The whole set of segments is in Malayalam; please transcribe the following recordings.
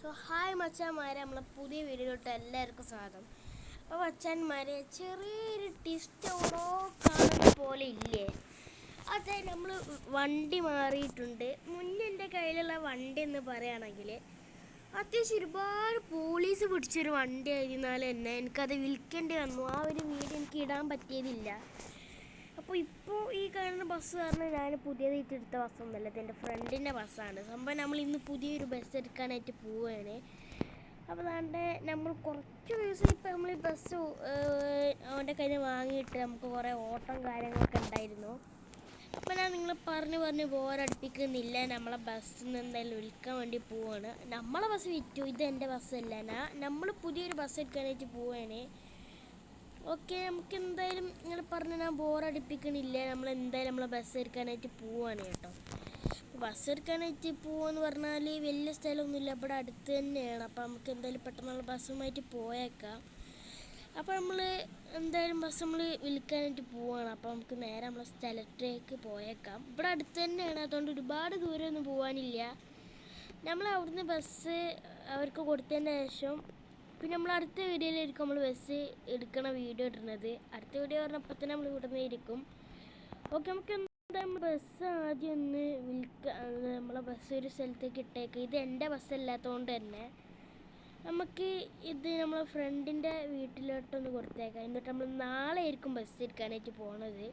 ഹായ് മച്ചാന്മാരെ, നമ്മളെ പുതിയ വീഡിയോയിലോട്ട് എല്ലാവർക്കും സ്വാഗതം. അപ്പോൾ മച്ചാന്മാരെ, ചെറിയൊരു ട്വിസ്റ്റ് ഓരോ കാണുന്ന പോലെ ഇല്ലേ? അതെ, നമ്മൾ വണ്ടി മാറിയിട്ടുണ്ട്. മുന്നേ എൻ്റെ കയ്യിലുള്ള വണ്ടി എന്ന് പറയുകയാണെങ്കിൽ അത്യാവശ്യം ഒരുപാട് പോലീസ് പിടിച്ചൊരു വണ്ടി ആയിരുന്നാലും തന്നെ എനിക്കത് വിൽക്കേണ്ടി വന്നു. ആ ഒരു വീഡിയോ എനിക്ക് ഇടാൻ പറ്റിയതില്ല. അപ്പോൾ ഇപ്പോൾ ഈ കാണുന്ന ബസ് കാരണം ഞാൻ പുതിയതായിട്ട് എടുത്ത ബസ്സൊന്നുമല്ല, ഇത് എൻ്റെ ഫ്രണ്ടിൻ്റെ ബസ്സാണ്. സംഭവം നമ്മൾ ഇന്ന് പുതിയൊരു ബസ് എടുക്കാനായിട്ട് പോവുകയാണ്. അപ്പോൾ അതാണ്ട് നമ്മൾ കുറച്ച് ദിവസം ഇപ്പം നമ്മൾ ഈ ബസ് അവൻ്റെ കയ്യിൽ വാങ്ങിയിട്ട് നമുക്ക് കുറേ ഓട്ടം കാര്യങ്ങളൊക്കെ ഉണ്ടായിരുന്നു. അപ്പോൾ ഞാൻ നിങ്ങൾ പറഞ്ഞ് ബോറടിപ്പിക്കുന്നില്ല. നമ്മളെ ബസ്സിൽ എന്തായാലും വിൽക്കാൻ വേണ്ടി പോവുകയാണ്. നമ്മളെ ബസ് വിറ്റു, ഇത് എൻ്റെ ബസ്സല്ല. നമ്മൾ പുതിയൊരു ബസ് എടുക്കാനായിട്ട് പോവുകയാണ്. ഓക്കെ, നമുക്ക് എന്തായാലും നിങ്ങൾ പറഞ്ഞ് ഞാൻ ബോറടിപ്പിക്കണില്ല. നമ്മളെന്തായാലും നമ്മളെ ബസ് എടുക്കാനായിട്ട് പോവുകയാണ് കേട്ടോ. ബസ് എടുക്കാനായിട്ട് പോവാന്ന് പറഞ്ഞാൽ വലിയ സ്ഥലമൊന്നുമില്ല, ഇവിടെ അടുത്ത് തന്നെയാണ്. അപ്പോൾ നമുക്ക് എന്തായാലും പെട്ടെന്നുള്ള ബസ്സുമായിട്ട് പോയേക്കാം. അപ്പോൾ നമ്മൾ എന്തായാലും ബസ് നമ്മൾ വിൽക്കാനായിട്ട് പോവുകയാണ്. അപ്പോൾ നമുക്ക് നേരെ നമ്മളെ സ്ഥലത്തേക്ക് പോയേക്കാം. ഇവിടെ അടുത്ത് തന്നെയാണ്, അതുകൊണ്ട് ഒരുപാട് ദൂരമൊന്നും പോകാനില്ല. നമ്മൾ അവിടുന്ന് ബസ് അവർക്ക് കൊടുത്തതിന് ശേഷം പിന്നെ നമ്മൾ അടുത്ത വീഡിയോയിലായിരിക്കും നമ്മൾ ബസ് എടുക്കണ വീഡിയോ ഇടുന്നത്. അടുത്ത വീഡിയോ പറഞ്ഞപ്പോൾ തന്നെ നമ്മൾ ഇവിടെ നിന്ന് ഇരിക്കും. ഓക്കെ, നമുക്ക് എന്തായാലും ബസ് ആദ്യം ഒന്ന് നമ്മളെ ബസ് ഒരു സ്ഥലത്തേക്ക് ഇട്ടേക്കാം. ഇത് എൻ്റെ ബസ്സല്ലാത്തതുകൊണ്ട് തന്നെ നമുക്ക് ഇത് നമ്മളെ ഫ്രണ്ടിൻ്റെ വീട്ടിലോട്ടൊന്ന് കൊടുത്തേക്കാം. എന്നിട്ട് നമ്മൾ നാളെ ആയിരിക്കും ബസ് എടുക്കാനായിട്ട് പോണത്.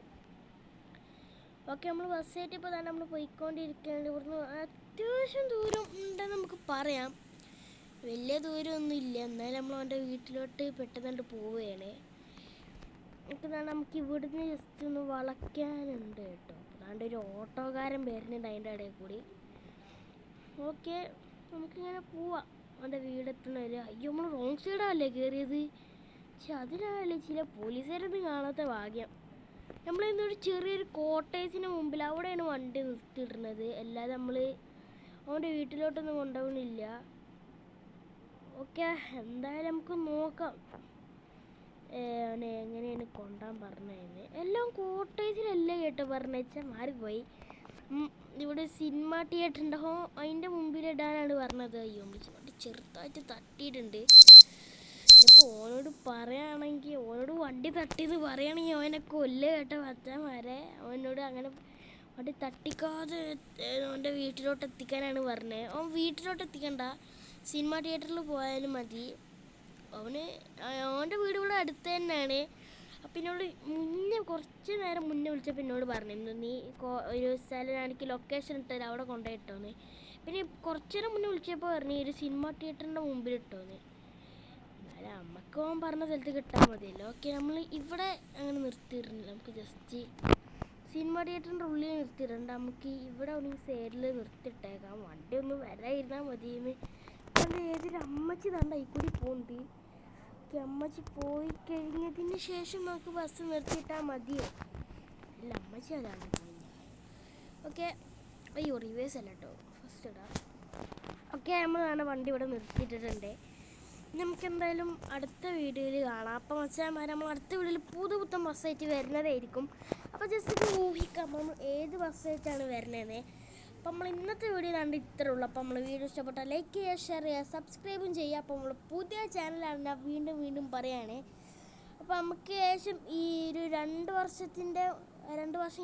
ഓക്കെ, നമ്മൾ ബസ്സായിട്ട് ഇപ്പോൾ തന്നെ നമ്മൾ പോയിക്കൊണ്ടിരിക്കുകയാണ്. ഇവിടുന്ന് അത്യാവശ്യം ദൂരം ഉണ്ടെന്ന് നമുക്ക് പറയാം, വലിയ ദൂരമൊന്നും ഇല്ല. എന്നാലും നമ്മൾ അവൻ്റെ വീട്ടിലോട്ട് പെട്ടെന്ന് പോവുകയാണ്. നമുക്ക് ഇവിടുന്ന് ജസ്റ്റ് ഒന്ന് വളയ്ക്കാനുണ്ട് കേട്ടോ. അതാണ്ട് ഒരു ഓട്ടോക്കാരൻ വരുന്നുണ്ട് അതിൻ്റെ ഇടയിൽ കൂടി. ഓക്കെ, നമുക്കിങ്ങനെ പോവാം അവൻ്റെ വീടെത്തണവരെ. അയ്യോ, നമ്മൾ റോങ് സൈഡല്ലേ കയറിയത്. പക്ഷെ അതിനാണല്ലേ ചില പോലീസുകാരൊന്നും കാണാത്ത ഭാഗ്യം. നമ്മളിന്നൊരു ചെറിയൊരു കോട്ടേഴ്സിന് മുമ്പിൽ അവിടെയാണ് വണ്ടി നിർത്തിയിടുന്നത്. അല്ലാതെ നമ്മൾ അവൻ്റെ വീട്ടിലോട്ടൊന്നും കൊണ്ടുപോകണില്ല. ഓക്കെ, എന്തായാലും നമുക്ക് നോക്കാം അവനെ എങ്ങനെയാണ് കൊണ്ടുപോകാൻ പറഞ്ഞതെന്ന്. എല്ലാം കോട്ടേഴ്സിലല്ലേ കേട്ടോ പറഞ്ഞാൽ മാറിപ്പോയി. ഇവിടെ സിനിമ തിയേറ്റർ ഉണ്ടാവും, അതിൻ്റെ മുമ്പിലിടാനാണ് പറഞ്ഞത്. അയ്യോ, വണ്ടി ചെറുതായിട്ട് തട്ടിയിട്ടുണ്ട്. ഇപ്പോൾ ഓനോട് പറയുകയാണെങ്കിൽ, ഓനോട് വണ്ടി തട്ടിയെന്ന് പറയുകയാണെങ്കിൽ അവനെ കൊല്ല് കേട്ടോ മച്ചാന്മാരെ. അവനോട് അങ്ങനെ വണ്ടി തട്ടിക്കാതെ അവൻ്റെ വീട്ടിലോട്ട് എത്തിക്കാനാണ് പറഞ്ഞത്. അവൻ വീട്ടിലോട്ട് എത്തിക്കണ്ട, സിനിമ തിയേറ്ററിൽ പോയാലും മതി. അവൻ്റെ വീട് ഇവിടെ അടുത്ത് തന്നെയാണ്. അപ്പം എന്നോട് കുറച്ച് നേരം മുന്നേ വിളിച്ചപ്പോൾ എന്നോട് പറഞ്ഞിരുന്നു, നീ ഒരു സ്ഥലം എനിക്ക് ലൊക്കേഷൻ ഇട്ടത് അവിടെ കൊണ്ടുപോയിട്ടോന്ന്. പിന്നെ കുറച്ച് നേരം മുന്നേ വിളിച്ചപ്പോൾ പറഞ്ഞു ഒരു സിനിമ തിയേറ്ററിൻ്റെ മുമ്പിൽ ഇട്ടോന്ന്. എന്നാലും അമ്മക്ക് അവൻ പറഞ്ഞ സ്ഥലത്ത് കിട്ടാൻ മതിയല്ലോ. ഓക്കെ, നമ്മൾ ഇവിടെ അങ്ങനെ നിർത്തിയിടുന്നില്ല, നമുക്ക് ജസ്റ്റ് സിനിമ തിയേറ്ററിൻ്റെ ഉള്ളിൽ നിർത്തിയിടണ്ട. നമുക്ക് ഇവിടെ ഒരു സൈഡിൽ നിർത്തിയിട്ടേക്കാം. വണ്ടി ഒന്ന് വരാതിരുന്നാൽ മതിയെന്ന്. ഏതൊരു അമ്മച്ചി തണ്ട ഈ കൂടി പോകുന്നുണ്ട്. അമ്മച്ചി പോയി കഴിഞ്ഞതിന് ശേഷം നമുക്ക് ബസ് നിർത്തിയിട്ടാൽ മതിയോ? അല്ല, അമ്മച്ചി അതാണ് കഴിഞ്ഞ. ഓക്കെ, അയ്യോ റിവേഴ്സ് അല്ല കേട്ടോ, ഫസ്റ്റ് ഇടാം. ഓക്കെ, നമ്മളാണ് വണ്ടി ഇവിടെ നിർത്തിയിട്ടിട്ടുണ്ട്. നമുക്ക് എന്തായാലും അടുത്ത വീഡിയോയിൽ കാണാം. അപ്പം മച്ചാന്മാരെ, നമ്മൾ അടുത്ത വീഡിയോയിൽ പുതുപുത്തൻ ബസ്സായിട്ട് വരുന്നതായിരിക്കും. അപ്പോൾ ജസ്റ്റ് ഊഹിക്കാം നമ്മൾ ഏത് ബസ്സായിട്ടാണ് വരുന്നതെന്ന്. അപ്പോൾ നമ്മൾ ഇന്നത്തെ വീഡിയോ കണ്ട് ഇത്രേ ഉള്ളൂ. അപ്പോൾ നമ്മൾ വീഡിയോ ഇഷ്ടപ്പെട്ടാൽ ലൈക്ക് ചെയ്യുക, ഷെയർ ചെയ്യുക, സബ്സ്ക്രൈബും ചെയ്യുക. അപ്പോൾ നമ്മൾ പുതിയ ചാനലാണ് ഞാൻ വീണ്ടും പറയുകയാണ്. അപ്പോൾ നമുക്ക് ശേഷം ഈ ഒരു 2 വർഷം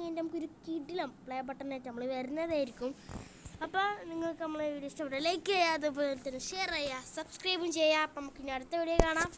കഴിഞ്ഞ് നമുക്കൊരു കിടിലം പ്ലേ ബട്ടണായിട്ട് നമ്മൾ വരുന്നതായിരിക്കും. അപ്പോൾ നിങ്ങൾക്ക് നമ്മളെ വീഡിയോ ഇഷ്ടപ്പെട്ടാൽ ലൈക്ക് ചെയ്യുക, അതുപോലെ തന്നെ ഷെയർ ചെയ്യുക, സബ്സ്ക്രൈബും ചെയ്യുക. അപ്പോൾ നമുക്ക് ഇനി അടുത്ത വീഡിയോ കാണാം.